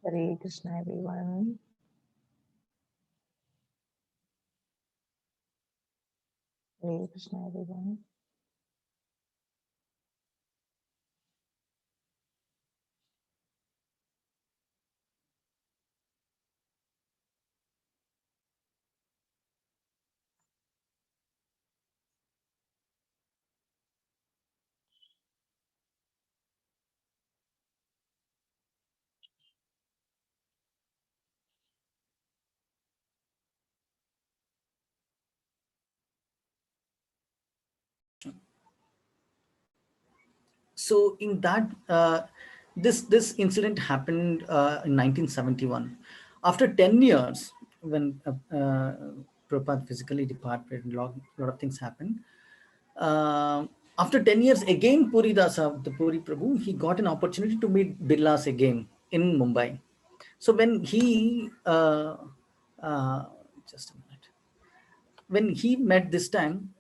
Hare Krishna, everyone. Hare Krishna, everyone. So in that this incident happened in 1971. After 10 years, when Prabhupada physically departed, lot of things happened. Uh, After 10 years, again Puri Dasa, the Puri Prabhu, he got an opportunity to meet Birlas again in Mumbai. So when he uh, just a minute, when he met this time,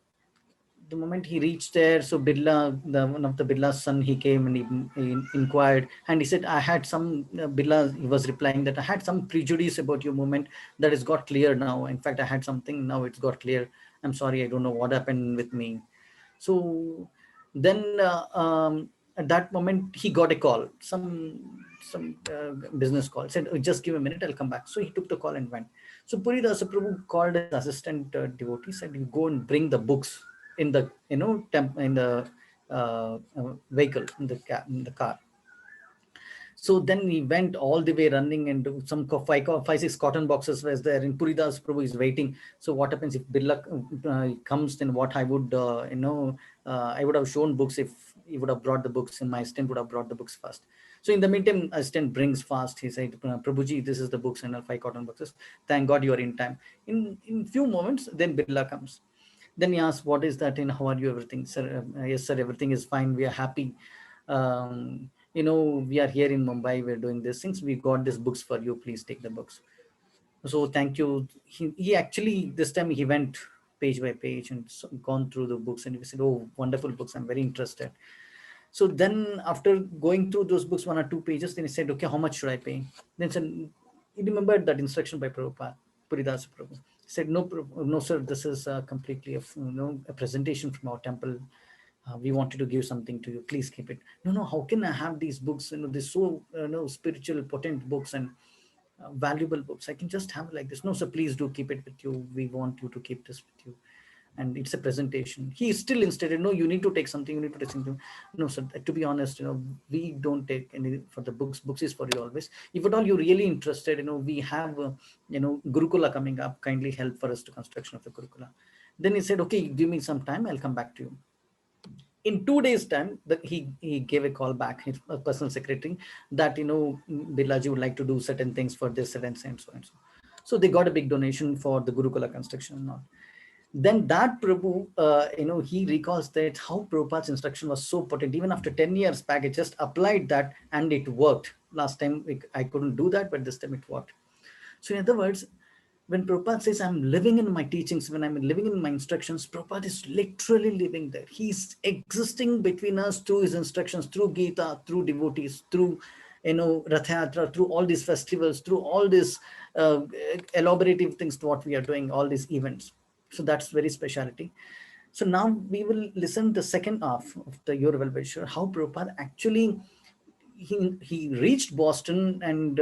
the moment he reached there, so one of the Birla's son, he came and he inquired, and he said, I had some, Birla, he was replying that I had some prejudice about your movement that has got clear now. In fact, I had something, now it's got clear. I'm sorry, I don't know what happened with me. So then at that moment, he got a call, some business call, said, "Oh, just give a minute, I'll come back." So he took the call and went. So Puri Dasa Prabhu called his assistant devotee, said, "You go and bring the books in the in the vehicle, in the in the car." So then we went all the way running, and some five, six cotton boxes was there. And Puridas Prabhu is waiting. So what happens if Birla comes? Then what I would, I would have shown books if he would have brought the books, and my assistant would have brought the books first. So in the meantime, assistant brings fast. He said, "Prabhuji, this is the books and five cotton boxes. Thank God you are in time." In few moments, then Birla comes. Then he asks, "What is that? And how are you? Everything, sir? Yes, sir. Everything is fine. We are happy. We are here in Mumbai. We're doing this. Since we got these books for you, please take the books." So thank you. He actually this time he went page by page and gone through the books, and he said, "Oh, wonderful books. I'm very interested." So then after going through those books, 1 or 2 pages, then he said, "Okay, how much should I pay?" Then said, he remembered that instruction by Prabhupada, Puridas Prabhu. He said, "No, no, sir, this is completely a presentation from our temple. We wanted to give something to you. Please keep it." "No, no, how can I have these books? They're so spiritual, potent books and valuable books. I can just have it like this." "No, sir, please do keep it with you. We want you to keep this with you. And it's a presentation." He still insisted, "No, you need to take something. You need to take something." "No, sir, to be honest, we don't take any for the books. Books is for you always. If at all you're really interested, we have, Gurukula coming up. Kindly help for us to construction of the Gurukula." Then he said, "Okay, give me some time. I'll come back to you." In 2 days time, that he gave a call back, his personal secretary, that Birlaji would like to do certain things for this and so and so and so. So they got a big donation for the Gurukula construction and all. Then that Prabhu, he recalls that how Prabhupada's instruction was so potent. Even after 10 years back, it just applied that and it worked. Last time I couldn't do that, but this time it worked. So in other words, when Prabhupada says, "I'm living in my teachings," when I'm living in my instructions, Prabhupada is literally living there. He's existing between us through his instructions, through Gita, through devotees, through, Rath Yatra, through all these festivals, through all these elaborative things to what we are doing, all these events. So that's very speciality. So now we will listen the second half of the Your Well-Wisher, how Prabhupada actually he reached Boston and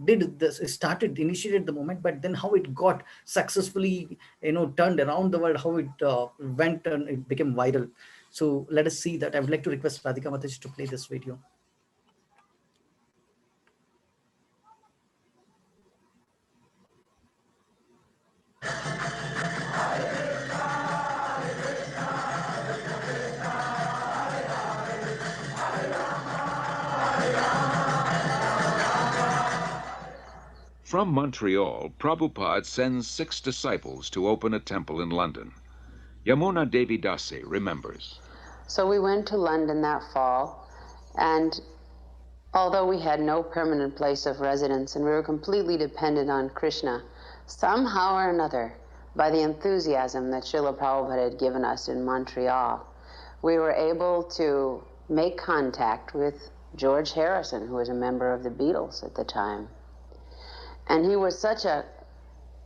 did this, started, initiated the movement, but then how it got successfully, turned around the world, how it went and it became viral. So let us see that. I would like to request Radhika Mataji to play this video. From Montreal, Prabhupada sends 6 disciples to open a temple in London. Yamuna Devi Dase remembers. So we went to London that fall, and although we had no permanent place of residence and we were completely dependent on Krishna, somehow or another, by the enthusiasm that Srila Prabhupada had given us in Montreal, we were able to make contact with George Harrison, who was a member of the Beatles at the time. And he was such a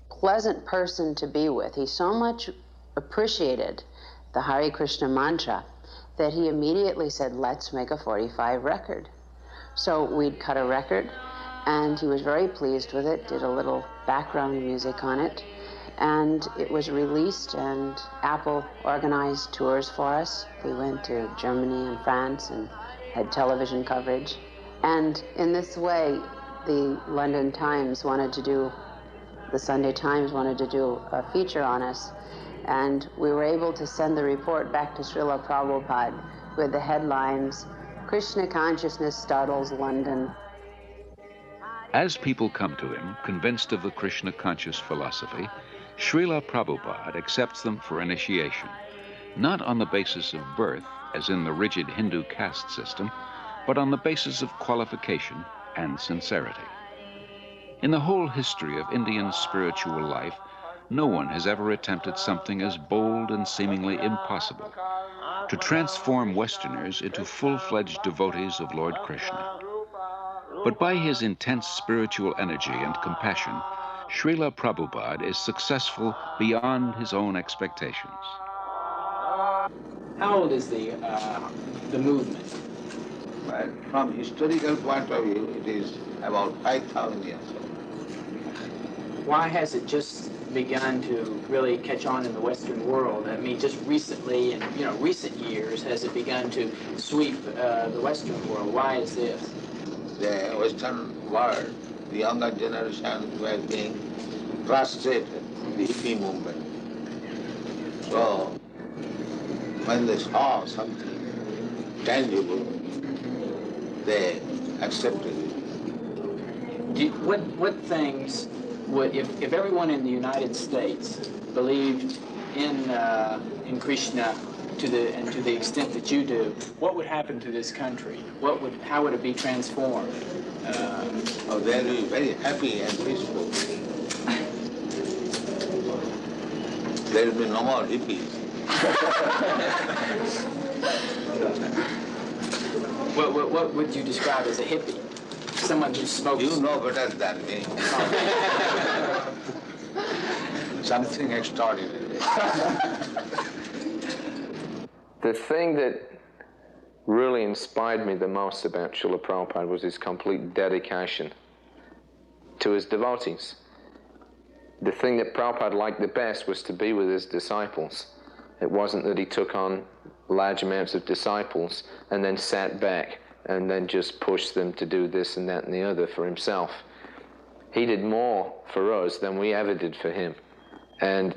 pleasant person to be with. He so much appreciated the Hare Krishna mantra that he immediately said, let's make a 45 record. So we'd cut a record, and he was very pleased with it, did a little background music on it, and it was released, and Apple organized tours for us. We went to Germany and France and had television coverage. And in this way, the London Times wanted to do, the Sunday Times wanted to do a feature on us, and we were able to send the report back to Srila Prabhupada with the headlines, Krishna Consciousness Startles London. As people come to him, convinced of the Krishna conscious philosophy, Srila Prabhupada accepts them for initiation, not on the basis of birth, as in the rigid Hindu caste system, but on the basis of qualification and sincerity. In the whole history of Indian spiritual life, no one has ever attempted something as bold and seemingly impossible: to transform Westerners into full-fledged devotees of Lord Krishna. But by his intense spiritual energy and compassion, Srila Prabhupada is successful beyond his own expectations. How old is the movement? Well, from historical point of view, it is about 5,000 years old. Why has it just begun to really catch on in the Western world? I mean, just recently, in recent years, has it begun to sweep the Western world? Why is this? The Western world, the younger generation were being frustrated, the hippie movement. So, when they saw something tangible, they accepted it. What things would, if everyone in the United States believed in Krishna to the extent that you do, what would happen to this country? How would it be transformed? They'll be very happy and peaceful. There will be no more hippies. What would you describe as a hippie? Someone who smokes. You know better than me. Something extraordinary. The thing that really inspired me the most about Srila Prabhupada was his complete dedication to his devotees. The thing that Prabhupada liked the best was to be with his disciples. It wasn't that he took on large amounts of disciples and then sat back and then just pushed them to do this and that and the other for himself. He did more for us than we ever did for him. And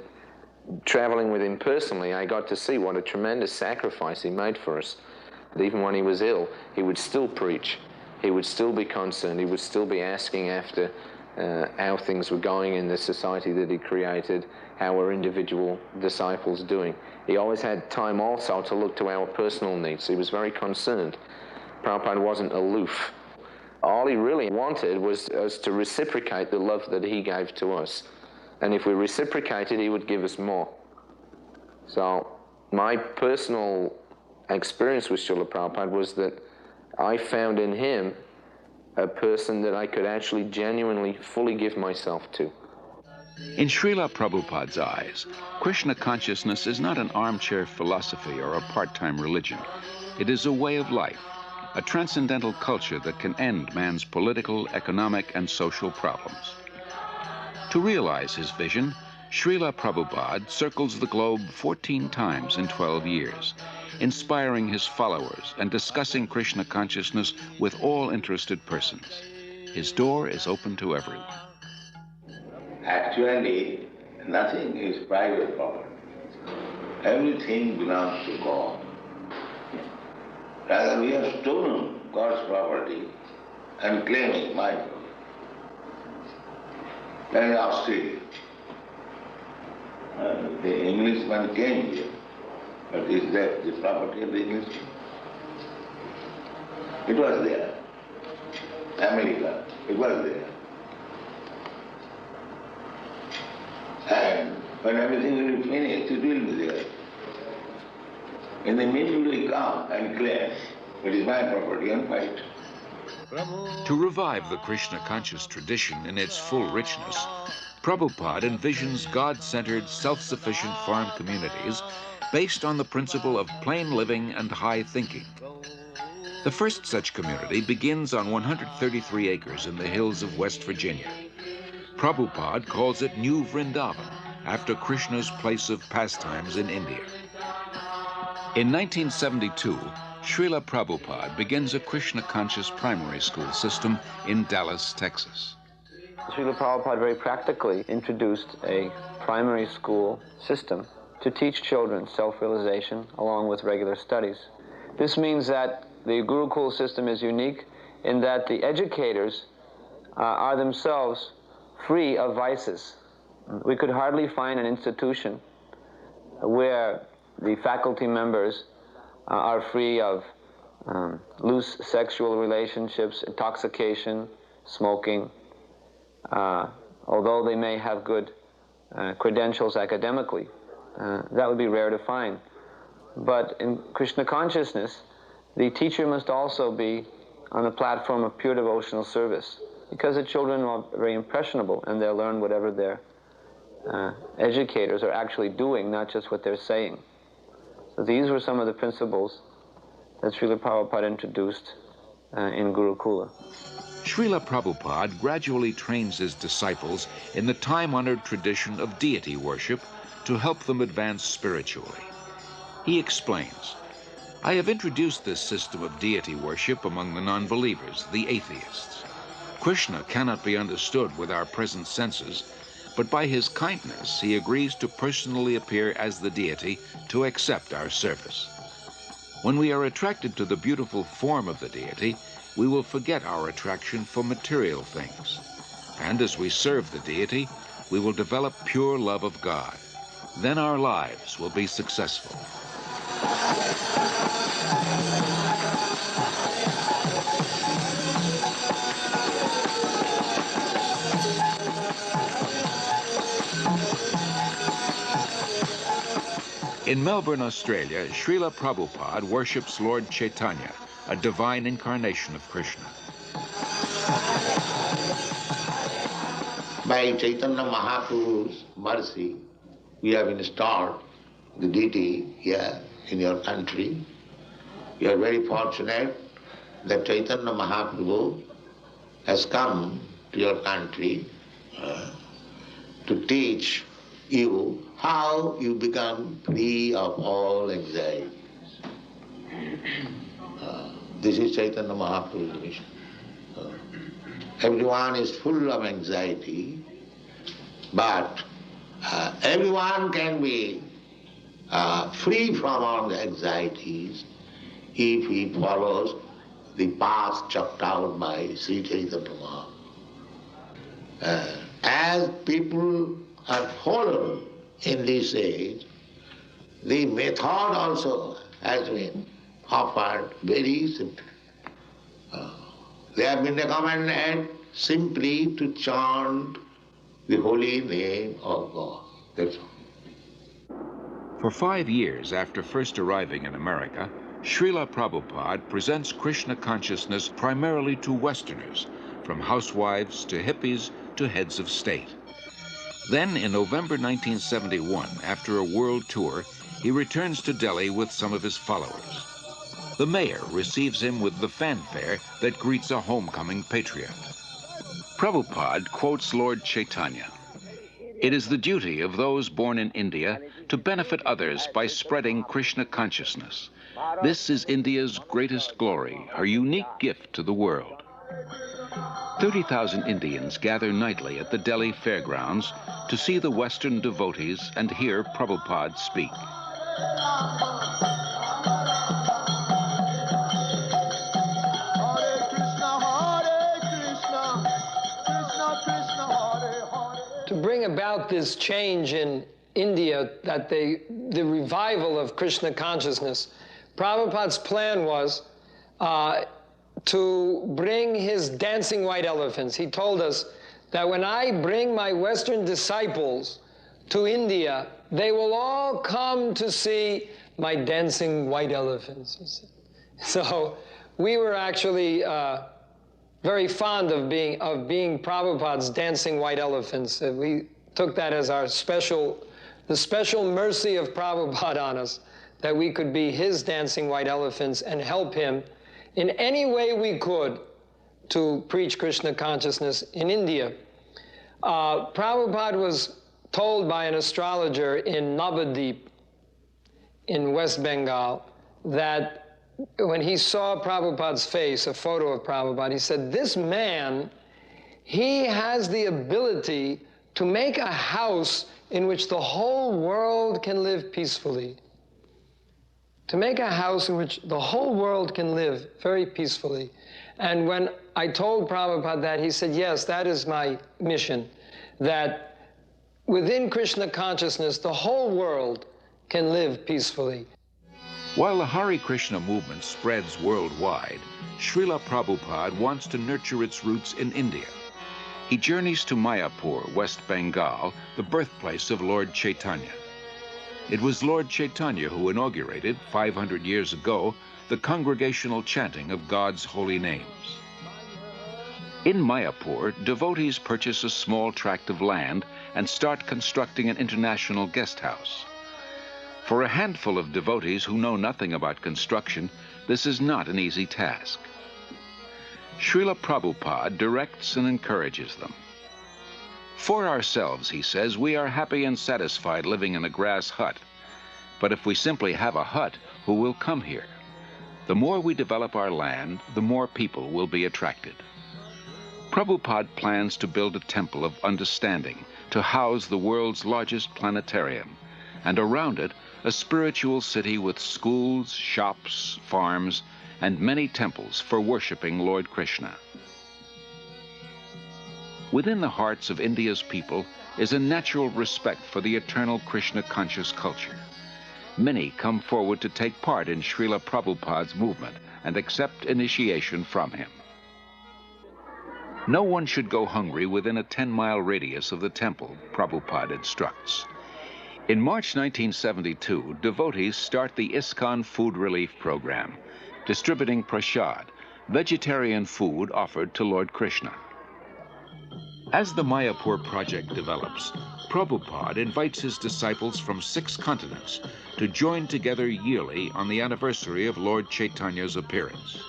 traveling with him personally, I got to see what a tremendous sacrifice he made for us. Even when he was ill, he would still preach. He would still be concerned. He would still be asking after how things were going in the society that he created, how were individual disciples doing. He always had time also to look to our personal needs. He was very concerned. Prabhupada wasn't aloof. All he really wanted was us to reciprocate the love that he gave to us. And if we reciprocated, he would give us more. So my personal experience with Srila Prabhupada was that I found in him a person that I could actually genuinely, fully give myself to. In Srila Prabhupada's eyes, Krishna consciousness is not an armchair philosophy or a part-time religion. It is a way of life, a transcendental culture that can end man's political, economic, and social problems. To realize his vision, Srila Prabhupada circles the globe 14 times in 12 years, inspiring his followers and discussing Krishna consciousness with all interested persons. His door is open to everyone. Actually, nothing is private property. Everything belongs to God. Rather, we have stolen God's property and claiming my property. That is Australia. The Englishman came here, but is that the property of the Englishman? It was there. America, it was there. And when everything will be finished, it will be there. In the middle, will come and claim, it is my property and fight. To revive the Krishna conscious tradition in its full richness, Prabhupada envisions God-centered, self-sufficient farm communities based on the principle of plain living and high thinking. The first such community begins on 133 acres in the hills of West Virginia. Prabhupada calls it New Vrindavan, after Krishna's place of pastimes in India. In 1972, Srila Prabhupada begins a Krishna-conscious primary school system in Dallas, Texas. Srila Prabhupada very practically introduced a primary school system to teach children self-realization along with regular studies. This means that the Gurukul system is unique in that the educators are themselves free of vices. We could hardly find an institution where the faculty members are free of loose sexual relationships, intoxication, smoking, although they may have good credentials academically. That would be rare to find. But in Krishna consciousness, the teacher must also be on a platform of pure devotional service, because the children are very impressionable and they'll learn whatever their educators are actually doing, not just what they're saying. So these were some of the principles that Srila Prabhupada introduced in Gurukula. Srila Prabhupada gradually trains his disciples in the time-honored tradition of deity worship to help them advance spiritually. He explains, "I have introduced this system of deity worship among the non-believers, the atheists. Krishna cannot be understood with our present senses, but by his kindness he agrees to personally appear as the deity to accept our service. When we are attracted to the beautiful form of the deity, we will forget our attraction for material things. And as we serve the deity, we will develop pure love of God. Then our lives will be successful." In Melbourne, Australia, Srila Prabhupada worships Lord Chaitanya, a divine incarnation of Krishna. By Chaitanya Mahaprabhu's mercy, we have installed the deity here in your country. You are very fortunate that Chaitanya Mahaprabhu has come to your country to teach you how you become free of all anxiety. This is Chaitanya Mahaprabhu's mission. Everyone is full of anxiety, but everyone can be free from all the anxieties if he follows the path chalked out by Sri Chaitanya Mahaprabhu. As people are fallen in this age, the method also has been offered very simply. They have been recommended simply to chant the holy name of God. That's all. For 5 years after first arriving in America, Srila Prabhupada presents Krishna consciousness primarily to Westerners, from housewives to hippies to heads of state. Then, in November 1971, after a world tour, he returns to Delhi with some of his followers. The mayor receives him with the fanfare that greets a homecoming patriot. Prabhupada quotes Lord Chaitanya, "It is the duty of those born in India to benefit others by spreading Krishna consciousness. This is India's greatest glory, her unique gift to the world." 30,000 Indians gather nightly at the Delhi fairgrounds to see the Western devotees and hear Prabhupada speak. To bring about this change in India, that the revival of Krishna consciousness, Prabhupada's plan was to bring his dancing white elephants. He told us that when I bring my Western disciples to India, they will all come to see my dancing white elephants, he said. So we were actually very fond of being Prabhupada's dancing white elephants. We took that as our the special mercy of Prabhupada on us, that we could be his dancing white elephants and help him in any way we could to preach Krishna consciousness in India. Prabhupada was told by an astrologer in Navadip in West Bengal that when he saw Prabhupada's face, a photo of Prabhupada, he said, this man, he has the ability to make a house in which the whole world can live peacefully. To make a house in which the whole world can live very peacefully. And when I told Prabhupada that, he said, yes, that is my mission, that within Krishna consciousness, the whole world can live peacefully. While the Hare Krishna movement spreads worldwide, Srila Prabhupada wants to nurture its roots in India. He journeys to Mayapur, West Bengal, the birthplace of Lord Chaitanya. It was Lord Chaitanya who inaugurated, 500 years ago, the congregational chanting of God's holy names. In Mayapur, devotees purchase a small tract of land and start constructing an international guest house. For a handful of devotees who know nothing about construction, this is not an easy task. Srila Prabhupada directs and encourages them. For ourselves, he says, we are happy and satisfied living in a grass hut. But if we simply have a hut, who will come here? The more we develop our land, the more people will be attracted. Prabhupada plans to build a temple of understanding to house the world's largest planetarium, and around it, a spiritual city with schools, shops, farms, and many temples for worshiping Lord Krishna. Within the hearts of India's people is a natural respect for the eternal Krishna-conscious culture. Many come forward to take part in Srila Prabhupada's movement and accept initiation from him. No one should go hungry within a 10-mile radius of the temple, Prabhupada instructs. In March 1972, devotees start the ISKCON Food Relief Program, distributing prasad, vegetarian food offered to Lord Krishna. As the Mayapur project develops, Prabhupada invites his disciples from 6 continents to join together yearly on the anniversary of Lord Chaitanya's appearance.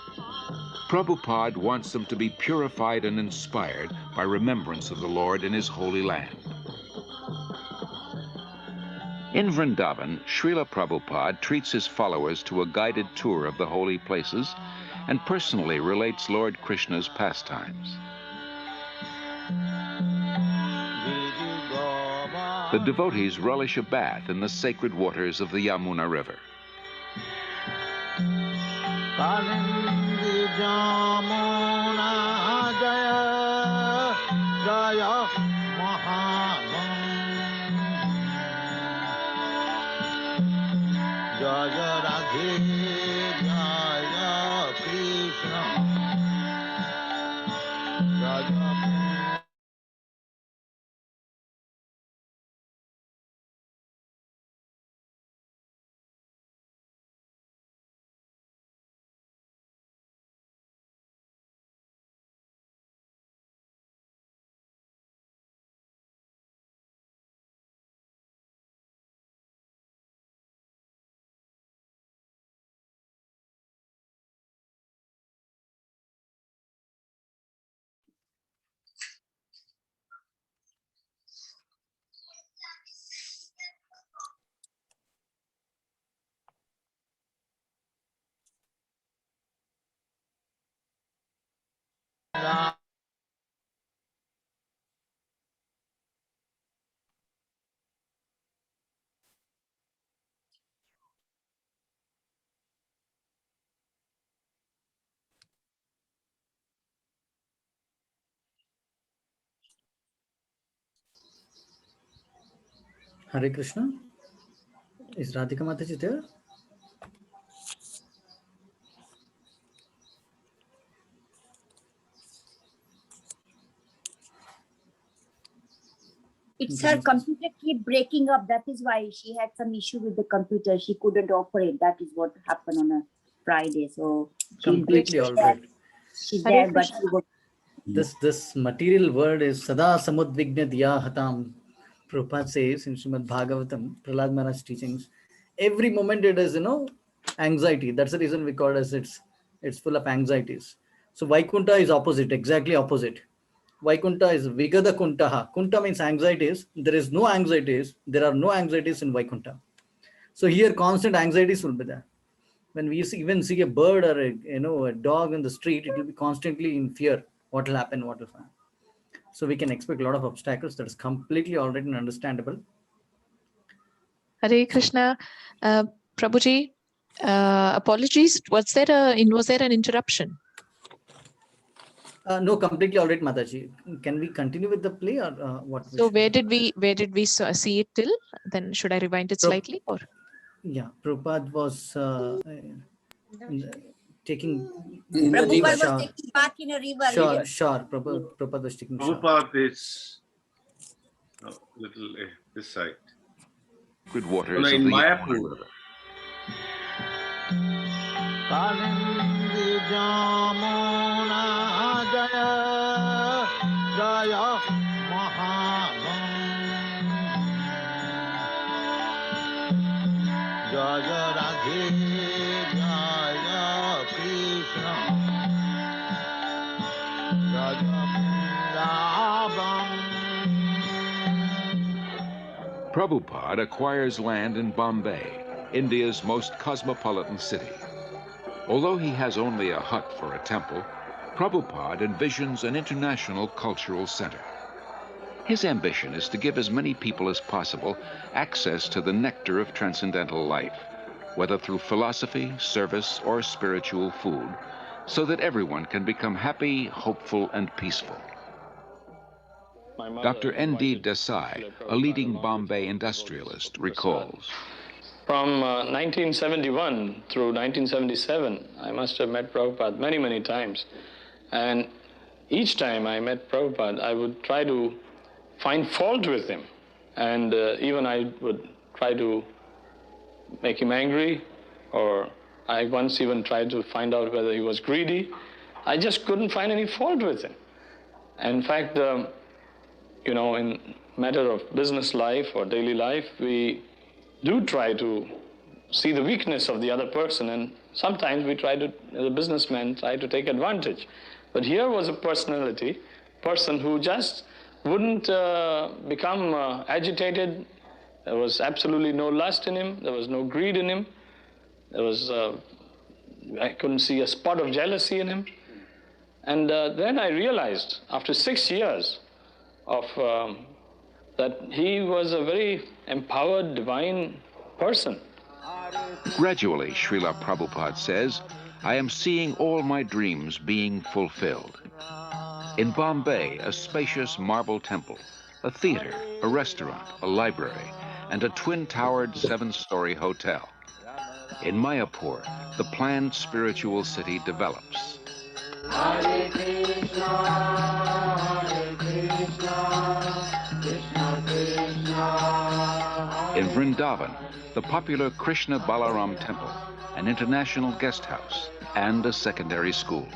Prabhupada wants them to be purified and inspired by remembrance of the Lord in his holy land. In Vrindavan, Srila Prabhupada treats his followers to a guided tour of the holy places and personally relates Lord Krishna's pastimes. The devotees relish a bath in the sacred waters of the Yamuna River. Hare Krishna. Is Radhika Mataji there? It's her computer keep breaking up. That is why she had some issue with the computer. She couldn't operate. That is what happened on a Friday. So Completely all right. she's Hare there, but Krishna. she was, this material world is Sada Samudvigna Diya Hatam. Prabhupada says in Srimad Bhagavatam, Prahlad Maharaj teachings, every moment it is, anxiety. That's the reason we call it as it's full of anxieties. So Vaikunta is opposite, exactly opposite. Vaikunta is Vigada Kuntaha. Kunta means anxieties. There is no anxieties. There are no anxieties in Vaikunta. So here constant anxieties will be there. When we even see a bird or a dog in the street, it will be constantly in fear. What will happen? What will happen? So we can expect a lot of obstacles. That is completely already understandable. Hare Krishna, Prabhuji, apologies. Was there an interruption? No, completely all right, Mataji. Can we continue with the play or what? So where did we see it till? Then should I rewind it slightly or? Yeah, Prabhupada was taking Prabhupada was shower. taking bath in a river. Sure. Prabhupada was taking shower. Prabhupada is little this side. Good waters in of the Mayapur. river. Kalingi Jamuna Jaya Jaya Mahabam Jaya Radhe Jaya Krishna Jaya Vrindavan. Prabhupada acquires land in Bombay, India's most cosmopolitan city. Although he has only a hut for a temple, Prabhupada envisions an international cultural center. His ambition is to give as many people as possible access to the nectar of transcendental life, whether through philosophy, service, or spiritual food, so that everyone can become happy, hopeful, and peaceful. Dr. N.D. Desai, a leading Bombay industrialist, recalls. From 1971 through 1977, I must have met Prabhupada many, many times. And each time I met Prabhupada, I would try to find fault with him. And even I would try to make him angry, or I once even tried to find out whether he was greedy. I just couldn't find any fault with him. In fact, in matter of business life or daily life, we do try to see the weakness of the other person, and sometimes we try to, as a businessman, try to take advantage. But here was a person who just wouldn't become agitated. There was absolutely no lust in him. There was no greed in him. I couldn't see a spot of jealousy in him. And then I realized, after 6 years of that he was a very empowered, divine person. Gradually, Srila Prabhupada says, I am seeing all my dreams being fulfilled. In Bombay, a spacious marble temple, a theater, a restaurant, a library, and a twin-towered 7-story hotel. In Mayapur, the planned spiritual city develops. Hare Krishna, Hare Krishna, Krishna Krishna. In Vrindavan, the popular Krishna Balaram temple, an international guest house, and a secondary school.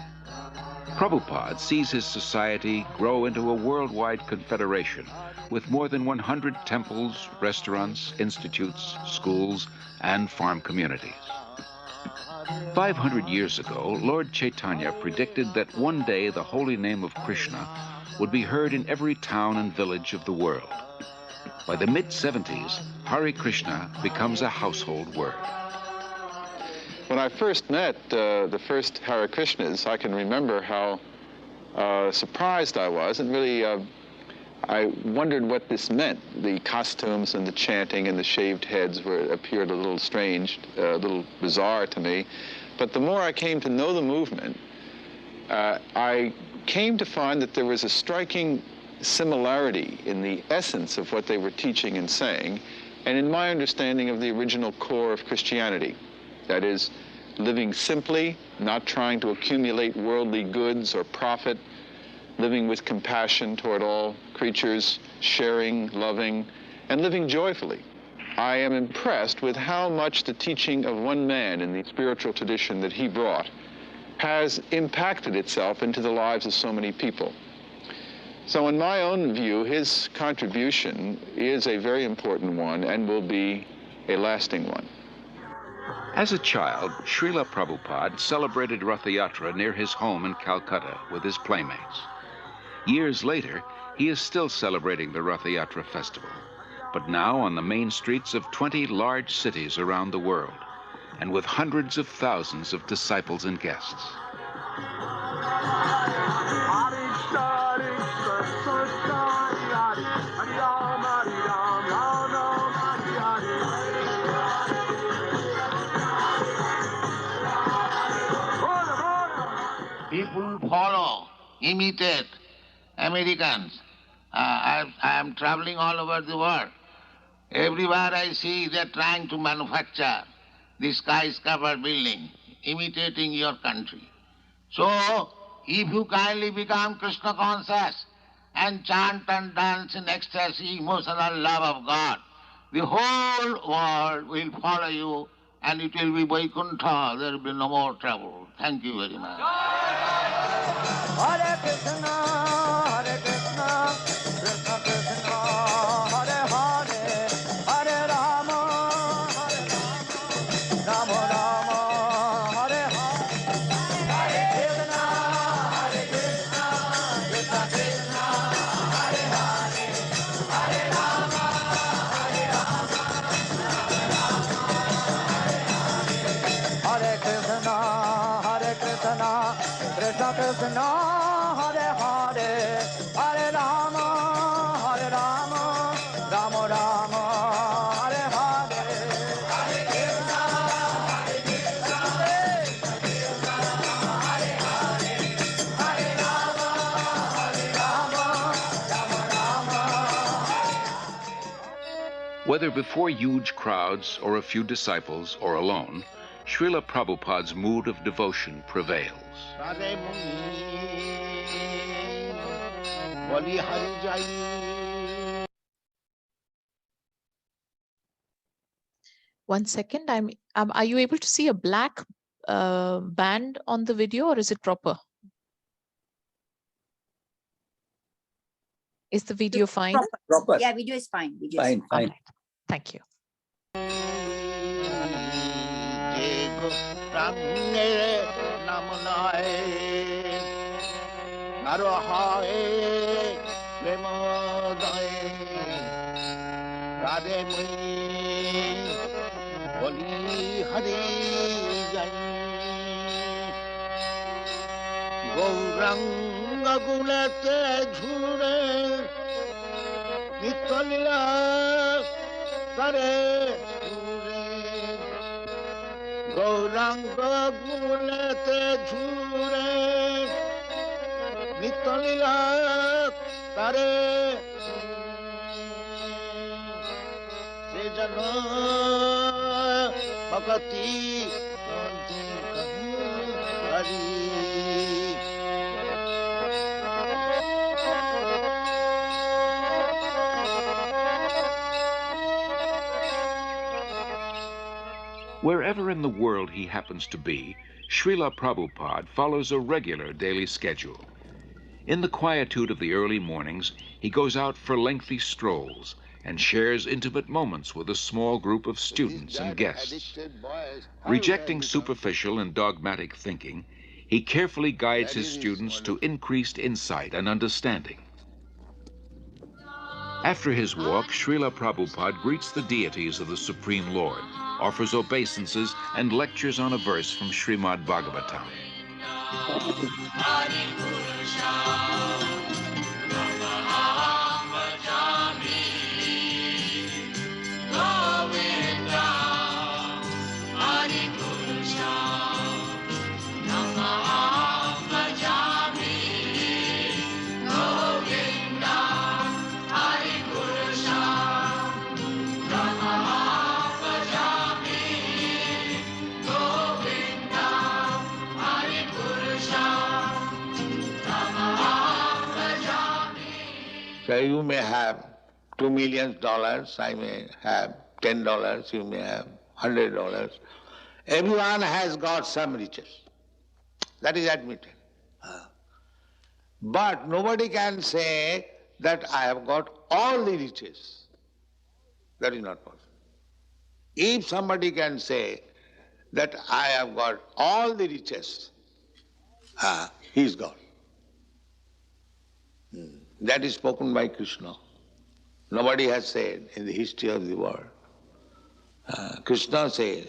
Prabhupada sees his society grow into a worldwide confederation with more than 100 temples, restaurants, institutes, schools, and farm communities. 500 years ago, Lord Chaitanya predicted that one day the holy name of Krishna would be heard in every town and village of the world. By the mid-70s, Hare Krishna becomes a household word. When I first met the first Hare Krishnas, I can remember how surprised I was, and really I wondered what this meant. The costumes and the chanting and the shaved heads appeared a little strange, a little bizarre to me. But the more I came to know the movement, I came to find that there was a striking similarity in the essence of what they were teaching and saying, and in my understanding of the original core of Christianity. That is, living simply, not trying to accumulate worldly goods or profit, living with compassion toward all creatures, sharing, loving, and living joyfully. I am impressed with how much the teaching of one man in the spiritual tradition that he brought has impacted itself into the lives of so many people. So in my own view, his contribution is a very important one and will be a lasting one. As a child, Srila Prabhupada celebrated Rath Yatra near his home in Calcutta with his playmates. Years later, he is still celebrating the Rath Yatra festival, but now on the main streets of 20 large cities around the world, and with hundreds of thousands of disciples and guests. People follow, imitate Americans. I am traveling all over the world. Everywhere I see they're trying to manufacture the skyscraper building, imitating your country. So, if you kindly become Krishna conscious and chant and dance in ecstasy, emotional love of God, the whole world will follow you and it will be Vaikuntha. There will be no more trouble. Thank you very much. Hare Krishna, Krishna Krishna, Hare Hare, Hare Rama, Rama Rama, Hare Hare. Hare Krishna, Krishna Krishna, Hare Hare, Hare Rama, Hare Krishna, Krishna Krishna, Hare Hare, Hare Rama, Rama Rama, Hare Hare. Hare Krishna, Hare Hare, Hare Rama, Rama Rama. Whether before huge crowds or a few disciples or alone, Srila Prabhupada's mood of devotion prevails. One second. Are you able to see a black band on the video, or is it proper? Is the video fine? Proper. Yeah, video is fine. Video is Fine, fine. All right. Thank you. Gauranga gulate jhure nitalila tare sure. Gauranga gulate jhure nitalila tare se jana bhakti hari. Wherever in the world he happens to be, Srila Prabhupada follows a regular daily schedule. In the quietude of the early mornings, he goes out for lengthy strolls and shares intimate moments with a small group of students and guests. Rejecting superficial and dogmatic thinking, he carefully guides his students to increased insight and understanding. After his walk, Srila Prabhupada greets the deities of the Supreme Lord, offers obeisances, and lectures on a verse from Srimad Bhagavatam. So you may have $2 million, I may have $10, you may have $100. Everyone has got some riches. That is admitted. But nobody can say that I have got all the riches. That is not possible. If somebody can say that I have got all the riches, he is God. That is spoken by Krishna. Nobody has said in the history of the world. Krishna says,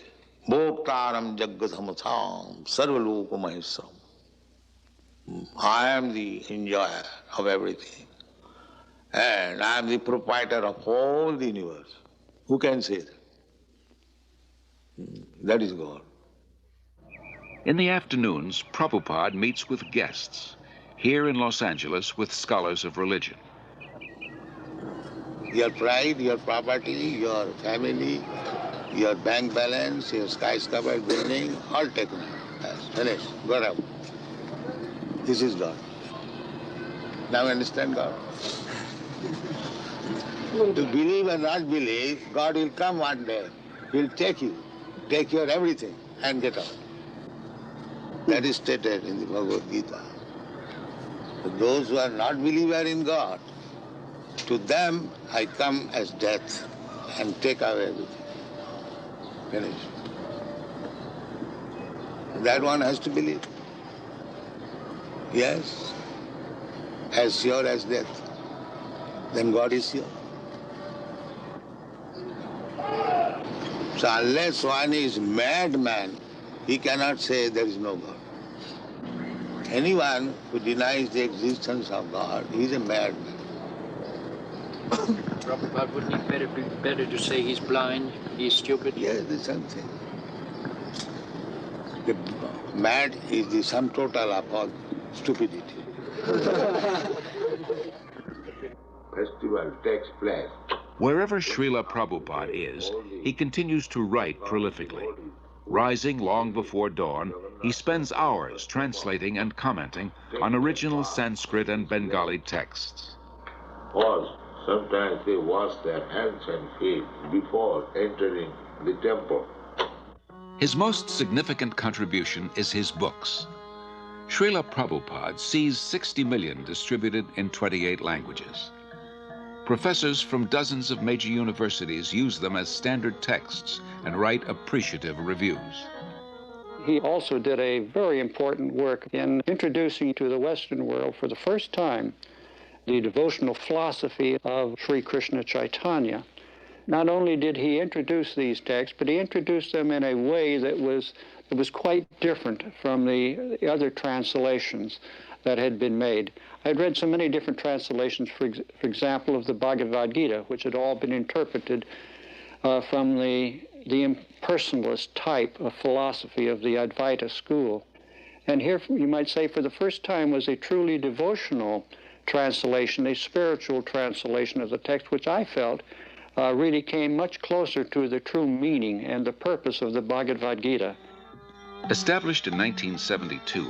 Bhoktaram Jaggadhamatham Sarvaloka Maheswaram. I am the enjoyer of everything. And I am the proprietor of all the universe. Who can say that? That is God. In the afternoons, Prabhupada meets with guests, here in Los Angeles with scholars of religion. Your pride, your property, your family, your bank balance, your skyscraper building, all taken away. Yes, finished. Got out. This is God. Now understand God? To believe or not believe, God will come one day. He'll take you, take your everything, and get out. That is stated in the Bhagavad Gita. But those who are not believer in God, to them I come as death and take away everything. Finish. That one has to believe. Yes, as sure as death. Then God is sure. So unless one is madman, he cannot say there is no God. Anyone who denies the existence of God is a madman. Prabhupada, wouldn't it be better to say he's blind, he's stupid? Yes, the same thing. The mad is the sum total of all stupidity. Festival takes place. Wherever Srila Prabhupada is, he continues to write prolifically. Rising long before dawn, he spends hours translating and commenting on original Sanskrit and Bengali texts. Or sometimes they wash their hands and feet before entering the temple. His most significant contribution is his books. Srila Prabhupada sees 60 million distributed in 28 languages. Professors from dozens of major universities use them as standard texts and write appreciative reviews. He also did a very important work in introducing to the Western world for the first time the devotional philosophy of Sri Krishna Chaitanya. Not only did he introduce these texts, but he introduced them in a way that was quite different from the other translations that had been made. I had read so many different translations, for example, of the Bhagavad Gita, which had all been interpreted from the impersonalist type of philosophy of the Advaita school. And here, you might say, for the first time was a truly devotional translation, a spiritual translation of the text, which I felt really came much closer to the true meaning and the purpose of the Bhagavad Gita. Established in 1972,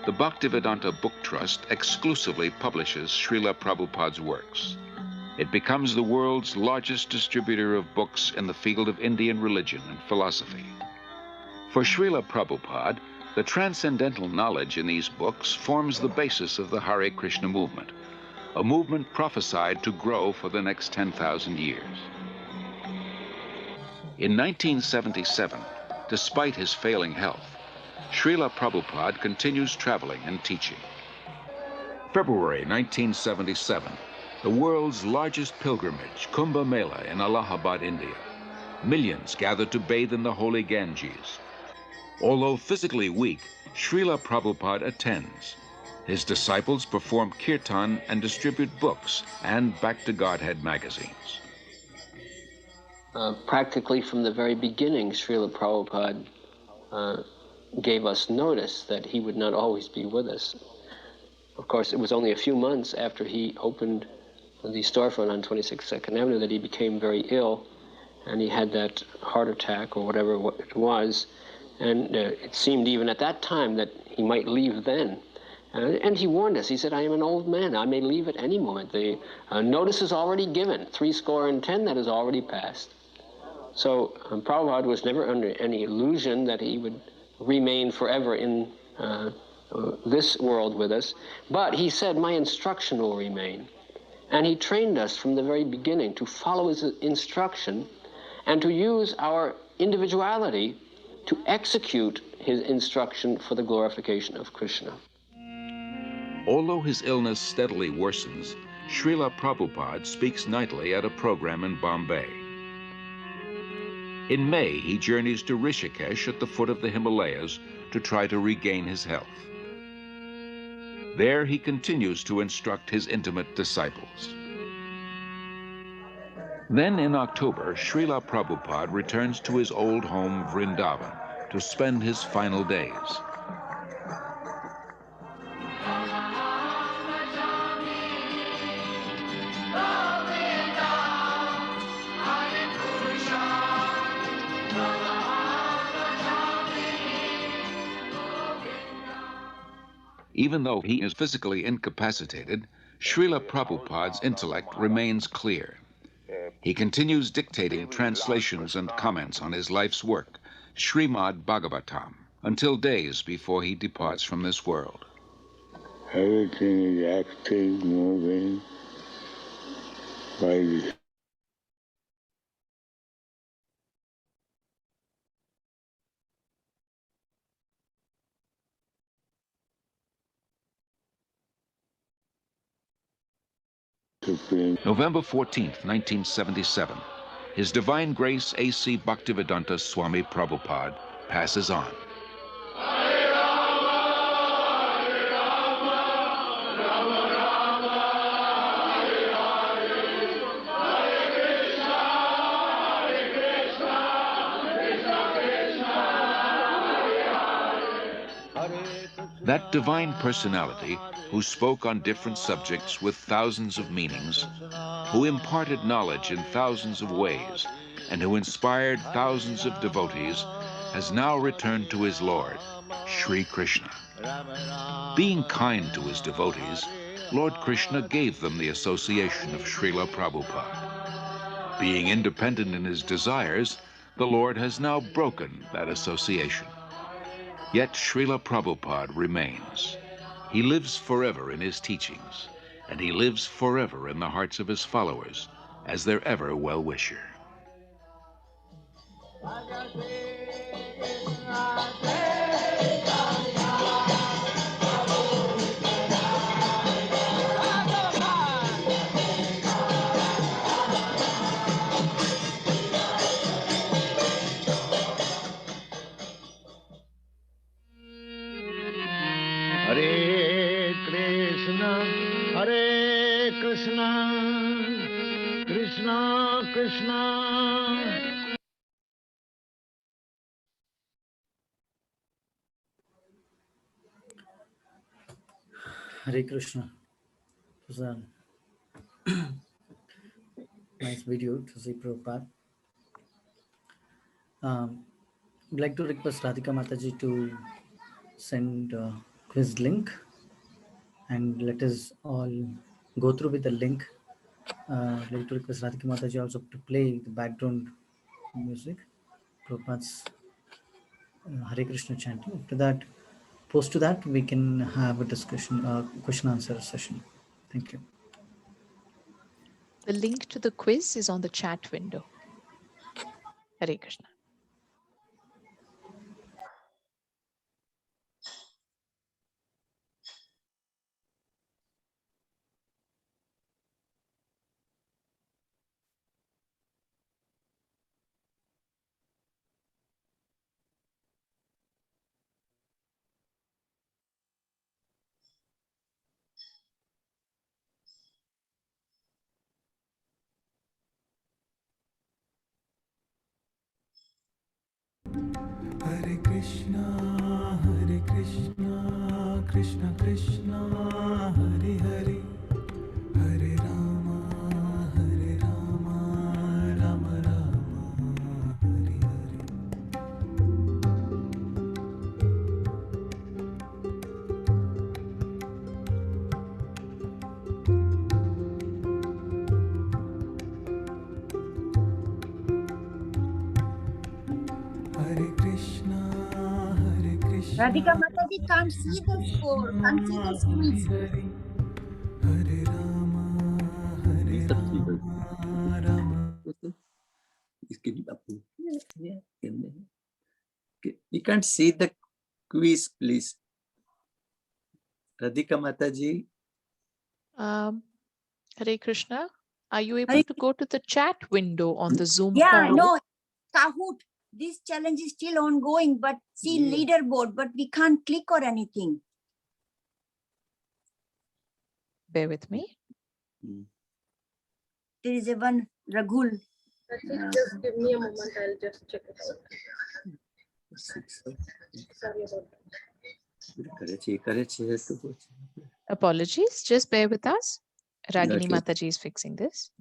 the Bhaktivedanta Book Trust exclusively publishes Srila Prabhupada's works. It becomes the world's largest distributor of books in the field of Indian religion and philosophy. For Srila Prabhupada, the transcendental knowledge in these books forms the basis of the Hare Krishna movement, a movement prophesied to grow for the next 10,000 years. In 1977, despite his failing health, Srila Prabhupada continues traveling and teaching. February 1977, the world's largest pilgrimage, Kumbh Mela in Allahabad, India. Millions gathered to bathe in the holy Ganges. Although physically weak, Srila Prabhupada attends. His disciples perform kirtan and distribute books and Back to Godhead magazines. Practically from the very beginning, Srila Prabhupada gave us notice that he would not always be with us. Of course, it was only a few months after he opened the storefront on 26th 2nd Avenue that he became very ill, and he had that heart attack or whatever it was, and it seemed even at that time that he might leave then. And he warned us. He said, I am an old man. I may leave at any moment. The notice is already given. 70 that has already passed. So Prabhupada was never under any illusion that he would remain forever in this world with us, but he said, my instruction will remain. And he trained us from the very beginning to follow his instruction and to use our individuality to execute his instruction for the glorification of Krishna. Although his illness steadily worsens, Srila Prabhupada speaks nightly at a program in Bombay. In May, he journeys to Rishikesh at the foot of the Himalayas to try to regain his health. There he continues to instruct his intimate disciples. Then in October, Srila Prabhupada returns to his old home Vrindavan to spend his final days. Even though he is physically incapacitated, Srila Prabhupada's intellect remains clear. He continues dictating translations and comments on his life's work, Srimad Bhagavatam, until days before he departs from this world. Everything is active, moving by the Supreme. November 14th, 1977, His Divine Grace A.C. Bhaktivedanta Swami Prabhupada passes on. That divine personality who spoke on different subjects with thousands of meanings, who imparted knowledge in thousands of ways, and who inspired thousands of devotees, has now returned to his Lord, Sri Krishna. Being kind to his devotees, Lord Krishna gave them the association of Srila Prabhupada. Being independent in his desires, the Lord has now broken that association. Yet Srila Prabhupada remains. He lives forever in his teachings, and he lives forever in the hearts of his followers as their ever well-wisher. Hare Krishna, Hare Krishna, Krishna Krishna. Hare Krishna. It was a nice video to see Prabhupada. I'd like to request Radhika Mataji to send a quiz link and let us all go through with the link. I'd like to request Radhika Mataji also to play the background music, Prabhupada's Hare Krishna chanting. After that, post to that, we can have a discussion, question answer session. Thank you. The link to the quiz is on the chat window. Hare Krishna. Hare Krishna, Krishna Krishna, Hare Hare, Hare Rama, Rama Rama, Hare Hare. Hare Krishna, Radhika Mataji. Prabhupada can't see the score, can't see the squeeze. Hare Rama, Hare Rama, We can't see the quiz, please. Radhika Mataji. Hare Krishna, are you able to go to the chat window on the Zoom Yeah, call? no, Kahoot, this challenge is still ongoing, but see leaderboard, but we can't click or anything. Bear with me. There is a one Raghul. Just give me a moment, I'll just check it out. Sorry about that. Apologies, just bear with us. Ragini Okay. Mataji is fixing this.